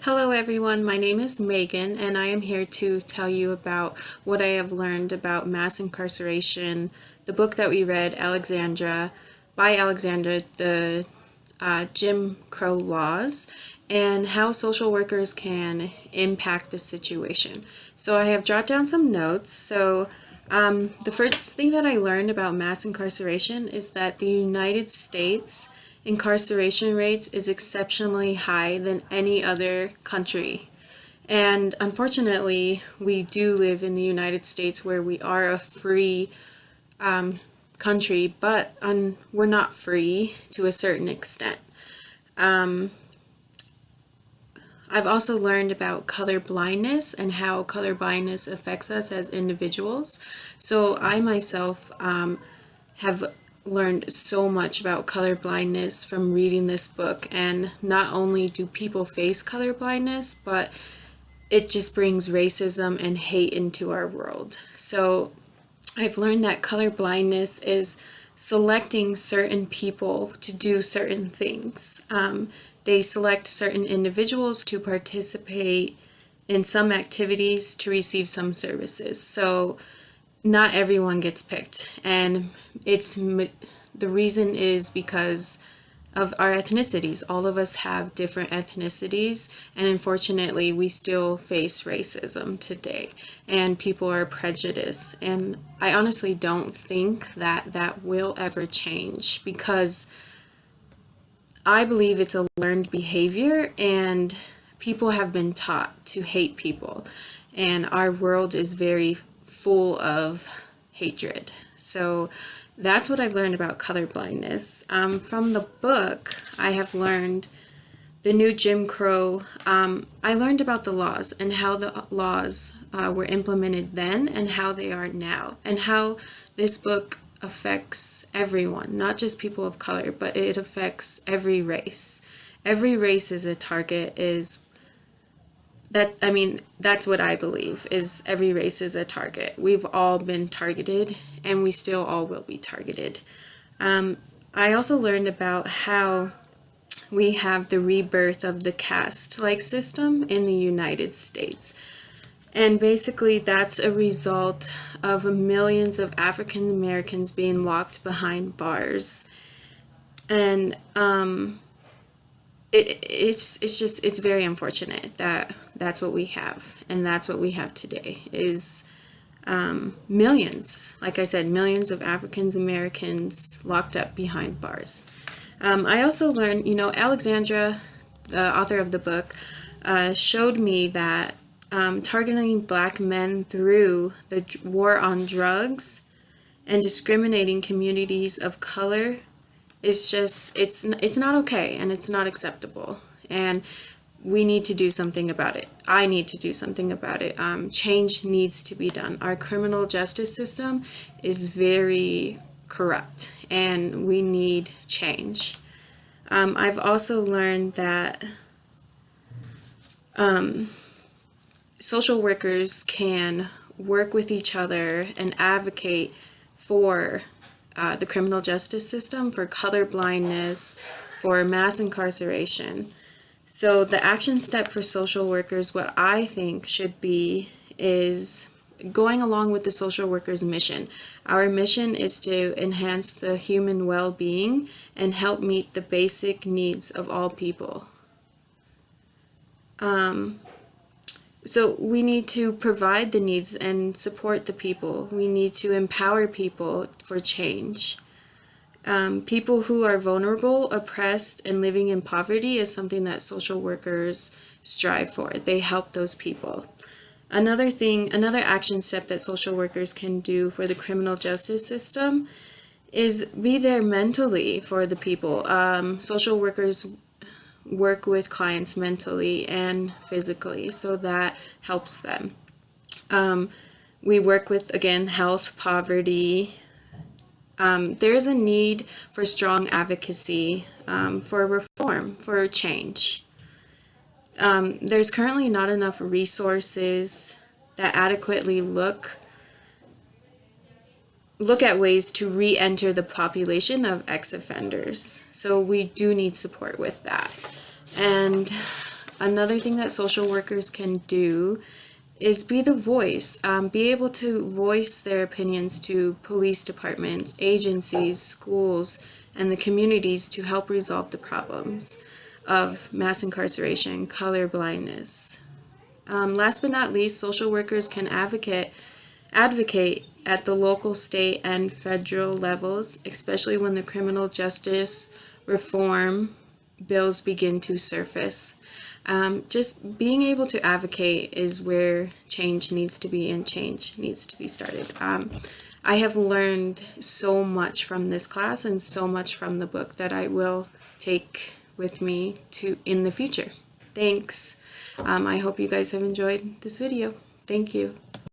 Hello everyone, my name is Megan and I am here to tell you about what I have learned about mass incarceration, the book that we read, Alexandra, by Alexandra, the Jim Crow laws, and how social workers can impact the situation. So I have jotted down some notes. The first thing that I learned about mass incarceration is that the United States incarceration rates is exceptionally high than any other country. And unfortunately, we do live in the United States where we are a free country, but we're not free to a certain extent. I've also learned about color blindness and how color blindness affects us as individuals. So I myself have learned so much about color blindness from reading this book, and not only do people face color blindness, but it just brings racism and hate into our world. So I've learned that color blindness is selecting certain people to do certain things. They select certain individuals to participate in some activities to receive some services. So not everyone gets picked, and the reason is because of our ethnicities. All of us have different ethnicities, and unfortunately we still face racism today, and people are prejudiced, and I honestly don't think that that will ever change, because I believe it's a learned behavior and people have been taught to hate people, and our world is very full of hatred. So that's what I've learned about color blindness. From the book, I have learned the new Jim Crow. I learned about the laws and how the laws were implemented then and how they are now, and how this book affects everyone, not just people of color, but it affects every race. Every race is a target, that's what I believe, is every race is a target. We've all been targeted, and we still all will be targeted. I also learned about how we have the rebirth of the caste-like system in the United States. And basically that's a result of millions of African Americans being locked behind bars. And it's very unfortunate that that's what we have, and that's what we have today is millions, like I said, millions of African Americans locked up behind bars. I also learned, Alexandra, the author of the book, showed me that targeting Black men through the war on drugs and discriminating communities of color is just, it's not okay, and it's not acceptable, and we need to do something about it. I need to do something about it. Change needs to be done. Our criminal justice system is very corrupt, and we need change. I've also learned that social workers can work with each other and advocate for the criminal justice system, for color blindness, for mass incarceration. So the action step for social workers, what I think should be, is going along with the social workers' mission. Our mission is to enhance the human well-being and help meet the basic needs of all people. So we need to provide the needs and support the people. We need to empower people for change. People who are vulnerable, oppressed, and living in poverty is something that social workers strive for. They help those people. Another action step that social workers can do for the criminal justice system is be there mentally for the people. Social workers work with clients mentally and physically, so that helps them. We work with, again, health, poverty. There is a need for strong advocacy for reform, for change. There's currently not enough resources that adequately look at ways to re-enter the population of ex-offenders. So we do need support with that. And Another thing that social workers can do is be the voice, be able to voice their opinions to police departments, agencies, schools, and the communities to help resolve the problems of mass incarceration, color blindness. Last but not least, social workers can advocate at the local, state, and federal levels, especially when the criminal justice reform bills begin to surface. Just being able to advocate is where change needs to be, and change needs to be started. I have learned so much from this class and so much from the book that I will take with me to in the future. Thanks. I hope you guys have enjoyed this video. Thank you.